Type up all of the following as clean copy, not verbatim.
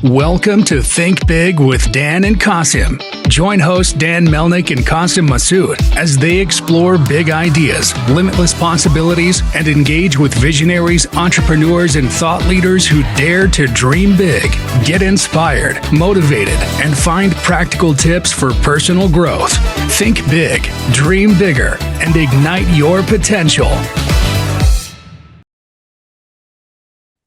Welcome to Think Big with Dan and Qasim. Join hosts Dan Melnick and Qasim Masood as they explore big ideas, limitless possibilities, and engage with visionaries, entrepreneurs, and thought leaders who dare to dream big, get inspired, motivated, and find practical tips for personal growth. Think big, dream bigger, and ignite your potential.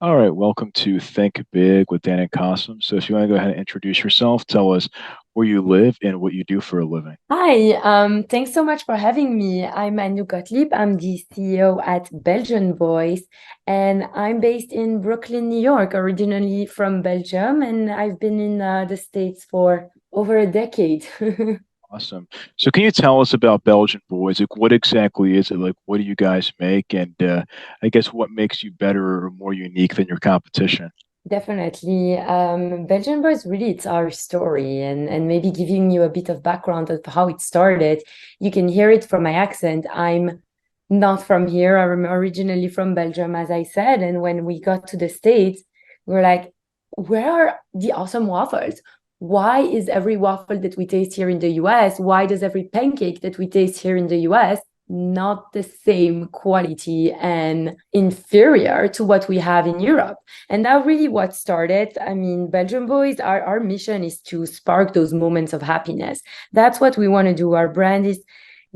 All right, welcome to Think Big with Dan and Qasim. So if you want to go ahead and introduce yourself, tell us where you live and what you do for a living. Hi, thanks so much for having me. I'm Anouck Gotlib. I'm the CEO at Belgian Boys, and I'm based in Brooklyn, New York, originally from Belgium, and I've been in the States for over a decade. Awesome. So can you tell us about Belgian Boys? Like, what exactly is it? Like, what do you guys make? And I guess what makes you better or more unique than your competition? Definitely. Belgian Boys, really, it's our story, and maybe giving you a bit of background of how it started. You can hear it from my accent. I'm not from here. I'm originally from Belgium, as I said. And when we got to the States, we were like, where are the awesome waffles? Why is every waffle that we taste here in the US, why does every pancake that we taste here in the US not the same quality and inferior to what we have in Europe? And that really what started. I mean, Belgian Boys, our mission is to spark those moments of happiness. That's what we want to do. Our brand is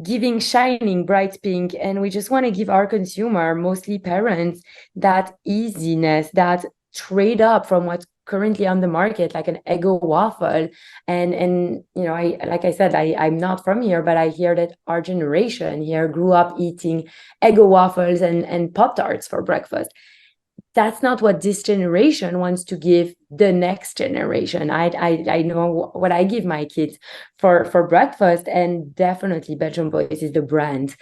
giving shining bright pink, and we just want to give our consumer, mostly parents, that easiness, that trade up from what's currently on the market, like an Eggo waffle. And you know, I'm not from here, but I hear that our generation here grew up eating Eggo waffles and Pop-Tarts for breakfast. That's not what this generation wants to give the next generation. I know what I give my kids for breakfast, and definitely Belgian Boys is the brand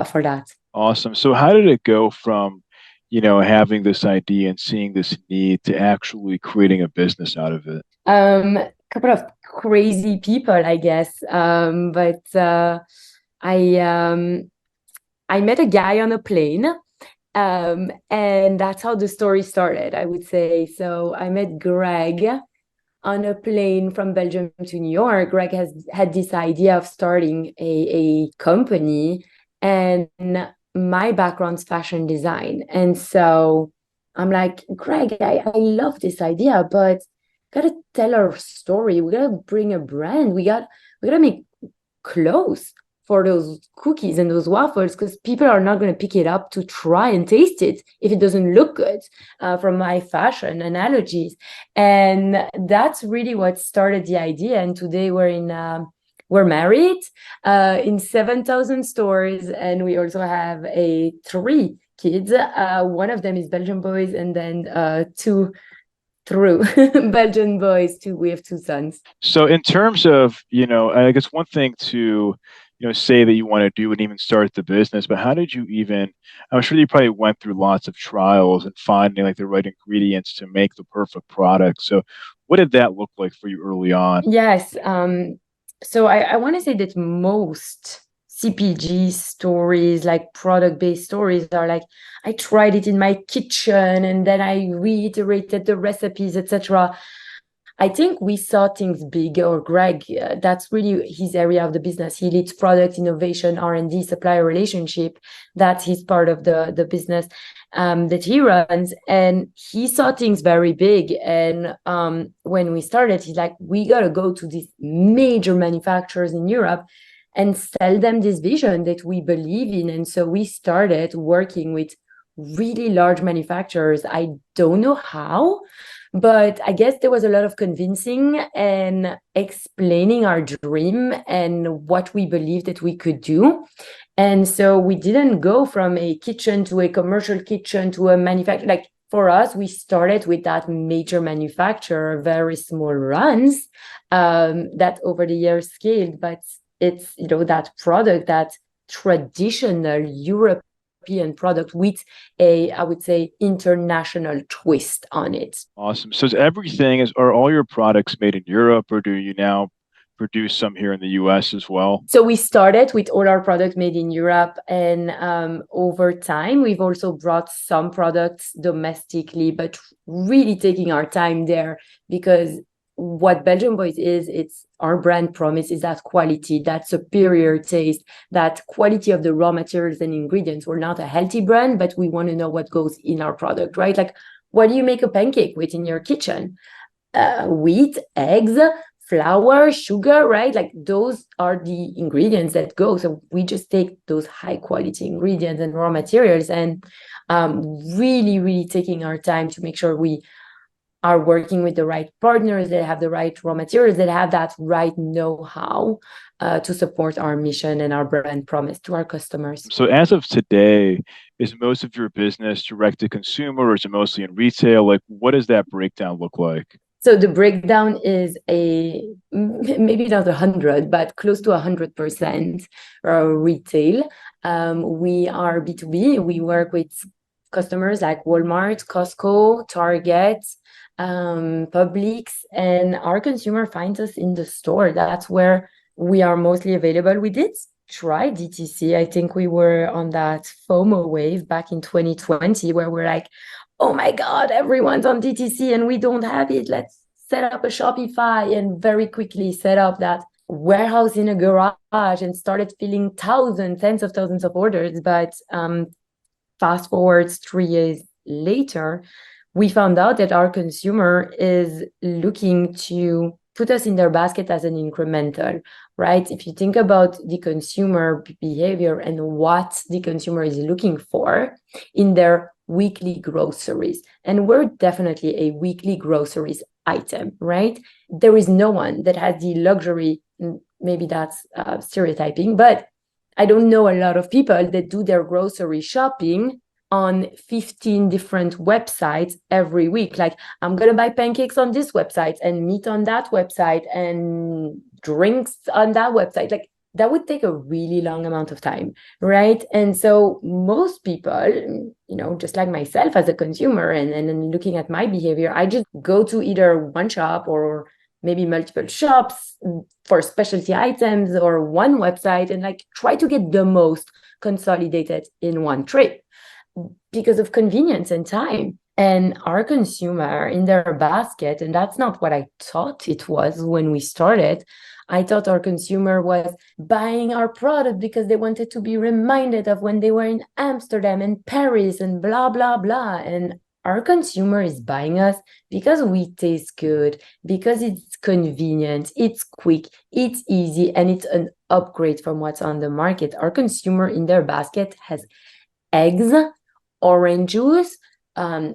for that. Awesome. So how did it go from, having this idea and seeing this need to actually creating a business out of it? A couple of crazy people, I guess. But I met a guy on a plane. And that's how the story started, I would say. So I met Greg on a plane from Belgium to New York. Greg had this idea of starting a company, and my background's fashion design. And so I'm like, Greg, I love this idea, but gotta tell our story. We gotta bring a brand. We gotta make clothes for those cookies and those waffles, because people are not going to pick it up to try and taste it if it doesn't look good, from my fashion analogies. And that's really what started the idea. And today we're married in 7,000 stores, and we also have 3 kids. One of them is Belgian Boys, and then 2 through Belgian Boys too. We have 2 sons. So in terms of, I guess one thing to, say that you want to do and even start the business, but how did you even, I'm sure you probably went through lots of trials and finding like the right ingredients to make the perfect product. So what did that look like for you early on? Yes. So I want to say that most CPG stories, like product-based stories, are like, I tried it in my kitchen and then I reiterated the recipes, etc. I think we saw things big, or Greg, that's really his area of the business. He leads product innovation, R&D, supplier relationship. That's his part of the business that he runs. And he saw things very big. And when we started, he's like, we got to go to these major manufacturers in Europe and sell them this vision that we believe in. And so we started working with really large manufacturers. I don't know how, but I guess there was a lot of convincing and explaining our dream and what we believed that we could do. And so we didn't go from a kitchen to a commercial kitchen to a manufacturer. Like, for us, we started with that major manufacturer, very small runs, that over the years scaled. But it's, that product, that traditional European product with I would say, international twist on it. Awesome. So are all your products made in Europe, or do you now produce some here in the US as well? So we started with all our products made in Europe, and over time, we've also brought some products domestically, but really taking our time there, because what Belgian Boys is, it's our brand promise is that quality, that superior taste, that quality of the raw materials and ingredients. We're not a healthy brand, but we want to know what goes in our product, right? Like, what do you make a pancake with in your kitchen? Wheat, eggs, flour, sugar, right? Like, those are the ingredients that go. So we just take those high quality ingredients and raw materials, and really, really taking our time to make sure we are working with the right partners that have the right raw materials, that have that right know-how to support our mission and our brand promise to our customers. So as of today, is most of your business direct to consumer, or is it mostly in retail? Like, what does that breakdown look like? So the breakdown is maybe not 100, but close to 100% retail. We are B2B. We work with customers like Walmart, Costco, Target, Publix, and our consumer finds us in the store. That's where we are mostly available. We did try DTC. I think we were on that FOMO wave back in 2020, where we're like, oh my God, everyone's on DTC and we don't have it. Let's set up a Shopify, and very quickly set up that warehouse in a garage and started filling tens of thousands of orders. But fast forward 3 years later, we found out that our consumer is looking to put us in their basket as an incremental, right? If you think about the consumer behavior and what the consumer is looking for in their weekly groceries, and we're definitely a weekly groceries item, right? There is no one that has the luxury, maybe that's stereotyping, but I don't know a lot of people that do their grocery shopping on 15 different websites every week. Like, I'm going to buy pancakes on this website and meat on that website and drinks on that website. Like, that would take a really long amount of time, right? And so most people, just like myself as a consumer, and looking at my behavior, I just go to either one shop or maybe multiple shops for specialty items, or one website, and like try to get the most consolidated in one trip, because of convenience and time. And our consumer in their basket, and that's not what I thought it was when we started. I thought our consumer was buying our product because they wanted to be reminded of when they were in Amsterdam and Paris and blah, blah, blah. And our consumer is buying us because we taste good, because it's convenient, it's quick, it's easy, and it's an upgrade from what's on the market. Our consumer in their basket has eggs, orange juice,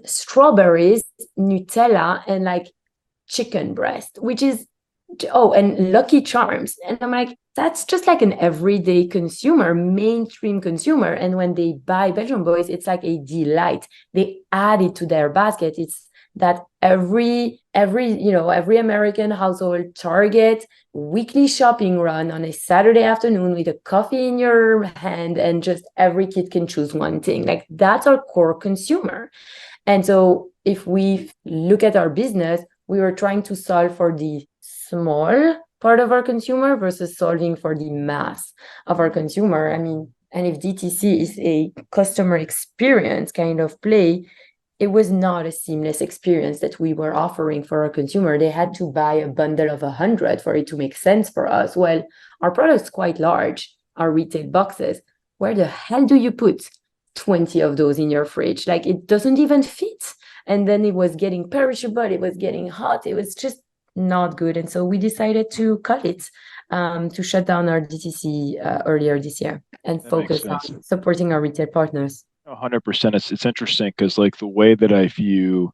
strawberries, Nutella, and like chicken breast, which is, and Lucky Charms. And I'm like, that's just like an everyday consumer, mainstream consumer. And when they buy Belgian Boys, it's like a delight. They add it to their basket. It's that every American household Target weekly shopping run on a Saturday afternoon with a coffee in your hand, and just every kid can choose one thing. Like, that's our core consumer. And so if we look at our business, we were trying to solve for the small part of our consumer versus solving for the mass of our consumer. I mean, and if DTC is a customer experience kind of play, it was not a seamless experience that we were offering for our consumer. They had to buy a bundle of 100 for it to make sense for us. Well, our product's quite large, our retail boxes. Where the hell do you put 20 of those in your fridge? Like, it doesn't even fit. And then it was getting perishable, it was getting hot, it was just not good. And so we decided to cut it, to shut down our DTC earlier this year, and focus on supporting our retail partners. 100%. It's interesting because, like, the way that I view,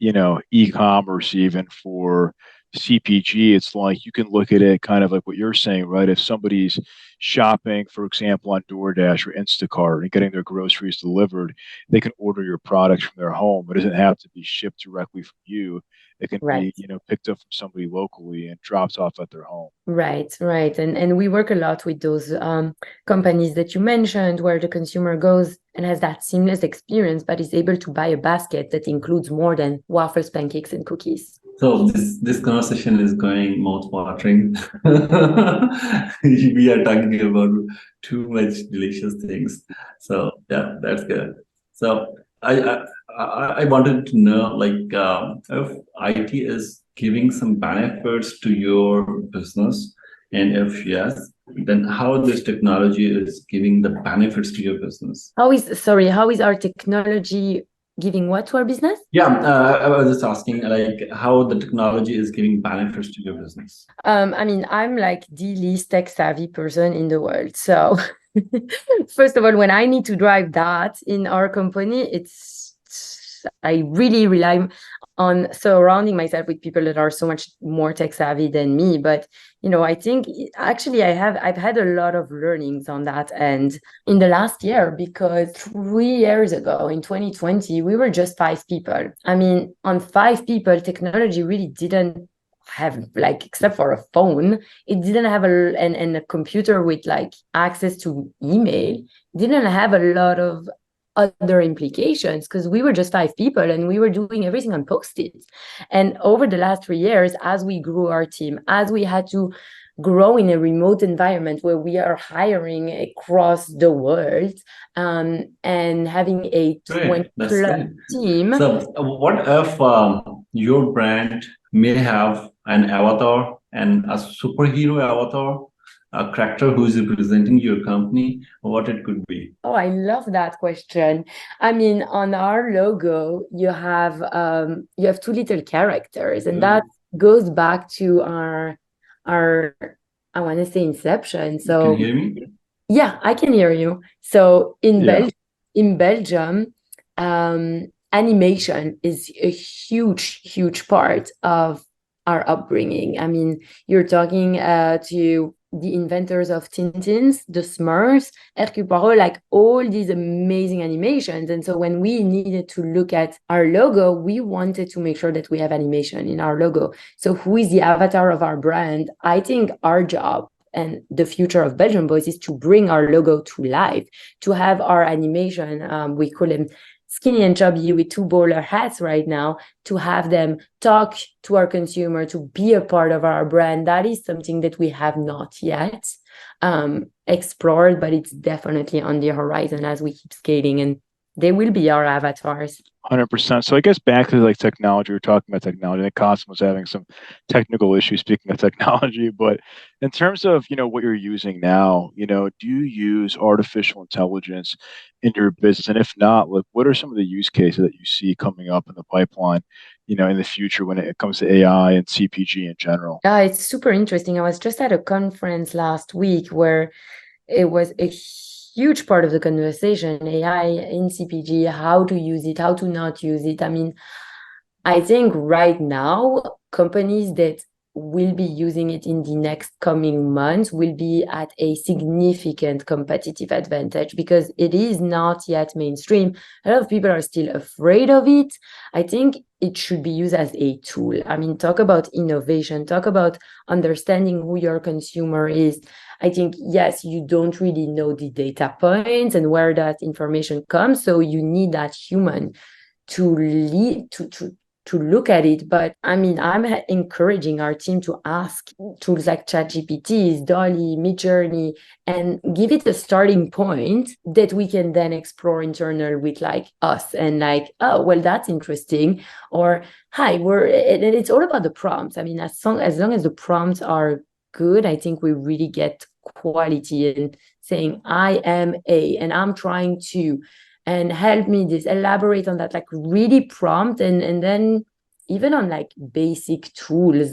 e-commerce, even for CPG, it's like you can look at it kind of like what you're saying, right? If somebody's shopping, for example, on DoorDash or Instacart and getting their groceries delivered, they can order your products from their home. It doesn't have to be shipped directly from you. It can be, picked up from somebody locally and dropped off at their home. Right. And we work a lot with those companies that you mentioned, where the consumer goes and has that seamless experience, but is able to buy a basket that includes more than waffles, pancakes, and cookies. So this conversation is going mouth-watering. We are talking about too much delicious things. So yeah, that's good. So I wanted to know, like, if IT is giving some benefits to your business, and if yes, then how this technology is giving the benefits to your business. How is our technology giving what to our business? Yeah, I was just asking, like, how the technology is giving benefits to your business. I mean, I'm like the least tech savvy person in the world. So first of all, when I need to drive that in our company, I really rely on surrounding myself with people that are so much more tech savvy than me. But I think actually I've had a lot of learnings on that end in the last year, because 3 years ago in 2020 we were just 5 people. I mean, on 5 people, technology really didn't have, like, except for a phone, it didn't have and a computer with like access to email, didn't have a lot of other implications, because we were just 5 people and we were doing everything on post-its. And over the last 3 years, as we grew our team, as we had to grow in a remote environment where we are hiring across the world, and having a 20 plus team. So what if your brand may have an avatar and a superhero avatar, a character who is representing your company, what it could be? Oh, I love that question. I mean, on our logo, you have 2 little characters, and that goes back to our I want to say inception. So can you hear me? Yeah, I can hear you. So in Belgium, animation is a huge part of our upbringing. I mean, you're talking to the inventors of Tintins, the Smurfs, Hercule Poirot, like all these amazing animations. And so when we needed to look at our logo, we wanted to make sure that we have animation in our logo. So who is the avatar of our brand? I think our job and the future of Belgian Boys is to bring our logo to life, to have our animation, we call them skinny and chubby with 2 bowler hats right now, to have them talk to our consumer, to be a part of our brand. That is something that we have not yet explored, but it's definitely on the horizon as we keep scaling, and they will be our avatars. 100%. So I guess back to like technology, we're talking about technology. I think Qasim was having some technical issues speaking of technology, but in terms of, what you're using now, do you use artificial intelligence in your business? And if not, like, what are some of the use cases that you see coming up in the pipeline, in the future when it comes to AI and CPG in general? It's super interesting. I was just at a conference last week where it was a huge part of the conversation, AI in CPG, how to use it, how to not use it. I mean, I think right now, companies that will be using it in the next coming months will be at a significant competitive advantage, because it is not yet mainstream. A lot of people are still afraid of it. I think it should be used as a tool. I mean, talk about innovation, talk about understanding who your consumer is. I think, yes, you don't really know the data points and where that information comes, so you need that human to lead, to look at it. But I mean, I'm encouraging our team to ask tools like ChatGPT, Dolly, Midjourney, and give it a starting point that we can then explore internal with like us, and like, oh, well, that's interesting. Or, hi, and it's all about the prompts. I mean, as long as the prompts are good, I think we really get quality in saying, I am and I'm trying to, and help me this, elaborate on that, like really prompt. And then even on like basic tools,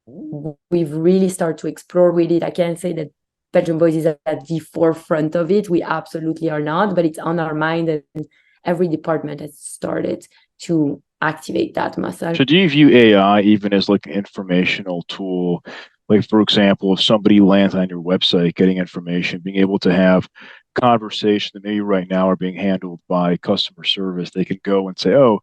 we've really started to explore with it. I can't say that Belgian Boys is at the forefront of it. We absolutely are not, but it's on our mind, and every department has started to activate that muscle. So do you view AI even as like an informational tool? Like, for example, if somebody lands on your website getting information, being able to have conversation that maybe right now are being handled by customer service, they can go and say, oh,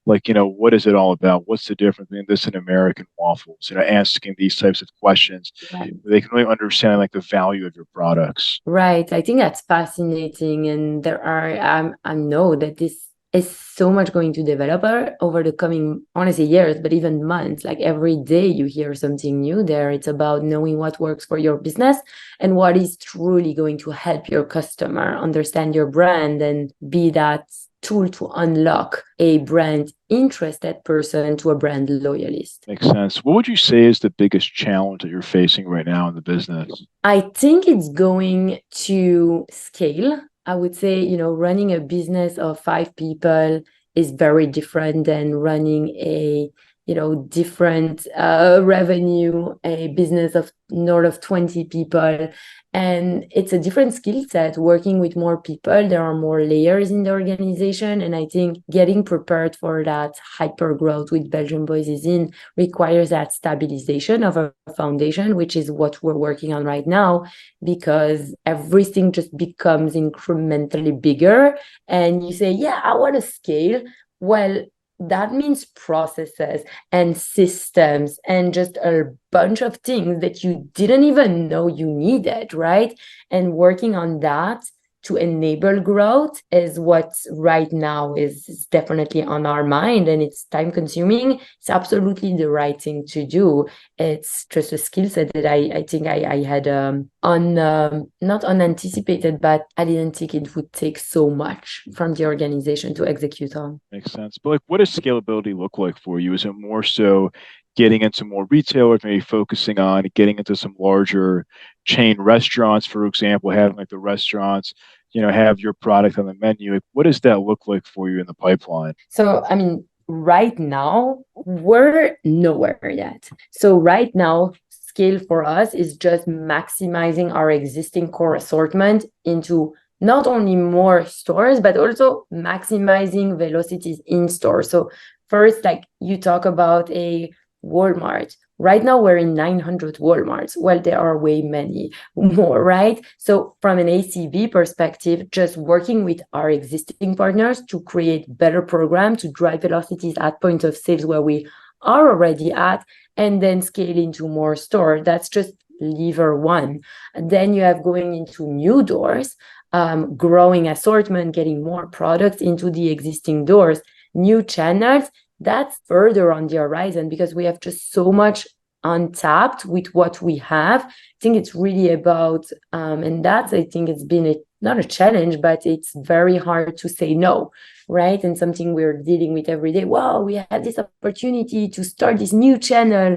like, what is it all about? What's the difference between this and American waffles? Asking these types of questions, Right. They can really understand like the value of your products. Right. I think that's fascinating. And there are, I know that this is so much going to develop over the coming, honestly, years, but even months. Like every day you hear something new there. It's about knowing what works for your business and what is truly going to help your customer understand your brand and be that tool to unlock a brand interested person to a brand loyalist. Makes sense. What would you say is the biggest challenge that you're facing right now in the business? I think it's going to scale. I would say, running a business of 5 people is very different than running a, different revenue, a business of north of 20 people. And it's a different skill set working with more people. There are more layers in the organization. And I think getting prepared for that hyper growth with Belgian Boys is in requires that stabilization of a foundation, which is what we're working on right now, because everything just becomes incrementally bigger. And you say, yeah, I want to scale. Well, that means processes and systems and just a bunch of things that you didn't even know you needed, right? And working on that to enable growth is what right now is definitely on our mind, and it's time consuming. It's absolutely the right thing to do. It's just a skill set that I think I had not unanticipated, but I didn't think it would take so much from the organization to execute on. Makes sense. But what does scalability look like for you? Is it more so getting into more retailers, maybe focusing on getting into some larger chain restaurants, for example, having like the restaurants, have your product on the menu? What does that look like for you in the pipeline? So, right now, we're nowhere yet. So right now, scale for us is just maximizing our existing core assortment into not only more stores, but also maximizing velocities in store. So first, like you talk about a Walmart. Right now, we're in 900 Walmarts. Well, there are way many more, right? So from an ACV perspective, just working with our existing partners to create better programs to drive velocities at point of sales where we are already at, and then scale into more stores. That's just lever one. And then you have going into new doors, growing assortment, getting more products into the existing doors, new channels. That's further on the horizon because we have just so much untapped with what we have. I think it's really about, and that's, I think it's been not a challenge, but it's very hard to say no, right? And something we're dealing with every day. Wow, we had this opportunity to start this new channel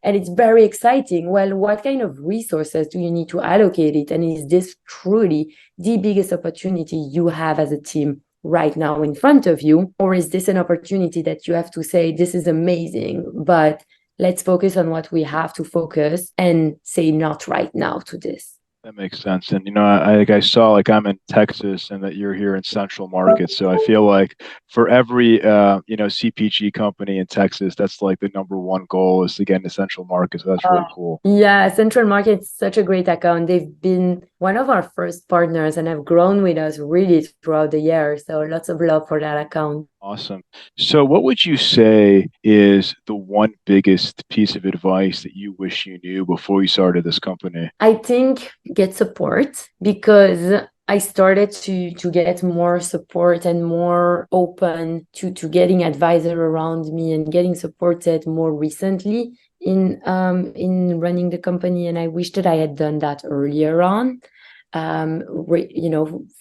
and it's very exciting. Well, what kind of resources do you need to allocate it? And is this truly the biggest opportunity you have as a team right now in front of you? Or is this an opportunity that you have to say, this is amazing, but let's focus on what we have to focus and say not right now to this? That makes sense. And, I saw like I'm in Texas and that you're here in Central Market. So I feel like for every, CPG company in Texas, that's like the number one goal is to get into Central Market. So that's really cool. Yeah, Central Market is such a great account. They've been one of our first partners and have grown with us really throughout the year. So lots of love for that account. Awesome. So what would you say is the one biggest piece of advice that you wish you knew before you started this company? I think get support, because I started to get more support and more open to getting advisor around me and getting supported more recently in running the company. And I wish that I had done that earlier on.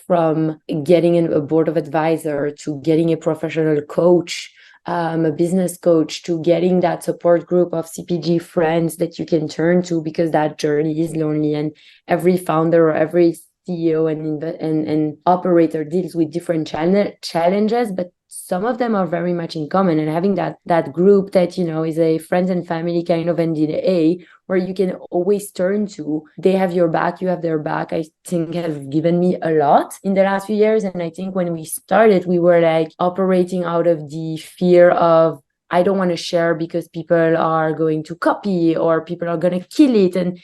From getting a board of advisor to getting a professional coach, a business coach, to getting that support group of CPG friends that you can turn to, because that journey is lonely, and every founder or every CEO and operator deals with different challenges, but some of them are very much in common. And having that group that is a friends and family kind of NDA where you can always turn to, they have your back, you have their back, I think have given me a lot in the last few years. And I think when we started, we were like operating out of the fear of, I don't want to share because people are going to copy or people are going to kill it. And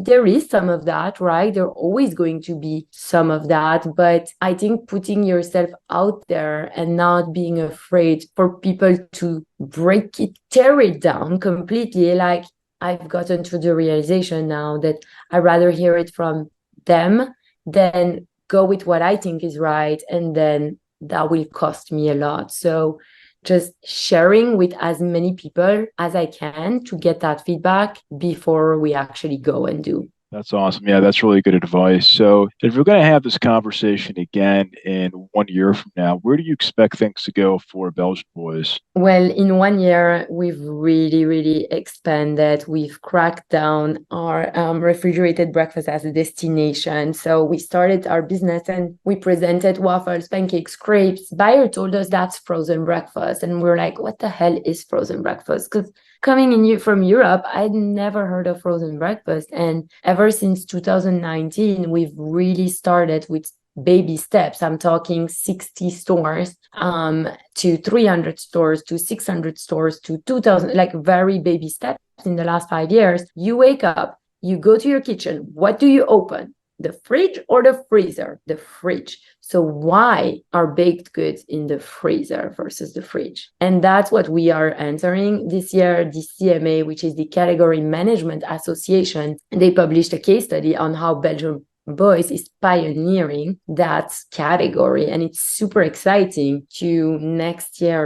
there is some of that, right? There always going to be some of that. But I think putting yourself out there and not being afraid for people to break it, tear it down completely. Like, I've gotten to the realization now that I'd rather hear it from them than go with what I think is right and then that will cost me a lot. So just sharing with as many people as I can to get that feedback before we actually go and do. That's awesome. Yeah, that's really good advice. So, if we're going to have this conversation again in 1 year from now, where do you expect things to go for Belgian Boys? Well, in 1 year, we've really, really expanded. We've cracked down our refrigerated breakfast as a destination. So we started our business and we presented waffles, pancakes, crepes. Buyer told us that's frozen breakfast. And we're like, what the hell is frozen breakfast? Because coming in from Europe, I'd never heard of frozen breakfast. And ever since 2019, we've really started with baby steps. I'm talking 60 stores to 300 stores to 600 stores to 2,000, like very baby steps in the last 5 years. You wake up, you go to your kitchen. What do you open? The fridge or the freezer? The fridge. So why are baked goods in the freezer versus the fridge? And that's what we are entering this year. The CMA, which is the Category Management Association, they published a case study on how Belgian Boys is pioneering that category, and it's super exciting to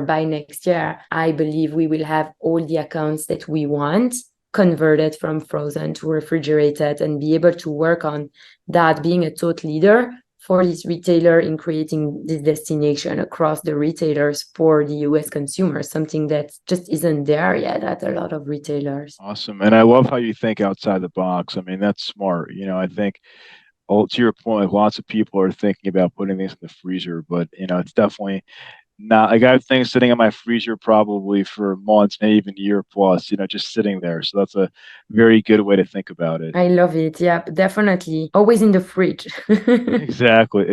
by next year, I believe we will have all the accounts that we want converted from frozen to refrigerated and be able to work on that, being a thought leader for this retailer in creating this destination across the retailers for the US consumers, something that just isn't there yet at a lot of retailers. Awesome. And I love how you think outside the box. I mean, that's smart. I think, to your point, lots of people are thinking about putting things in the freezer, but it's definitely not. Like, I have things sitting in my freezer probably for months, maybe even a year plus, just sitting there. So that's a very good way to think about it. I love it. Yeah, definitely. Always in the fridge. Exactly.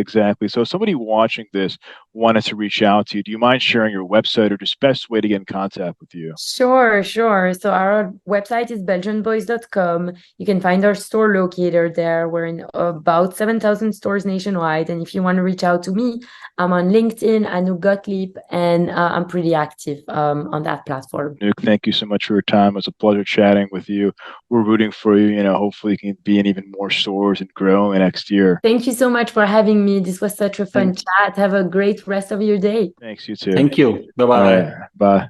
So if somebody watching this wanted to reach out to you, do you mind sharing your website or just best way to get in contact with you? Sure. So our website is belgianboys.com. You can find our store locator there. We're in about 7,000 stores nationwide. And if you want to reach out to me, I'm on LinkedIn, Anouck Gotlib, and I'm pretty active on that platform. Anouck, thank you so much for your time. It was a pleasure chatting with you. We're rooting for you. Hopefully you can be in even more stores and grow next year. Thank you so much for having me. This was such a fun chat. Have a great rest of your day. Thanks, you too. Thank you. Bye-bye. Bye.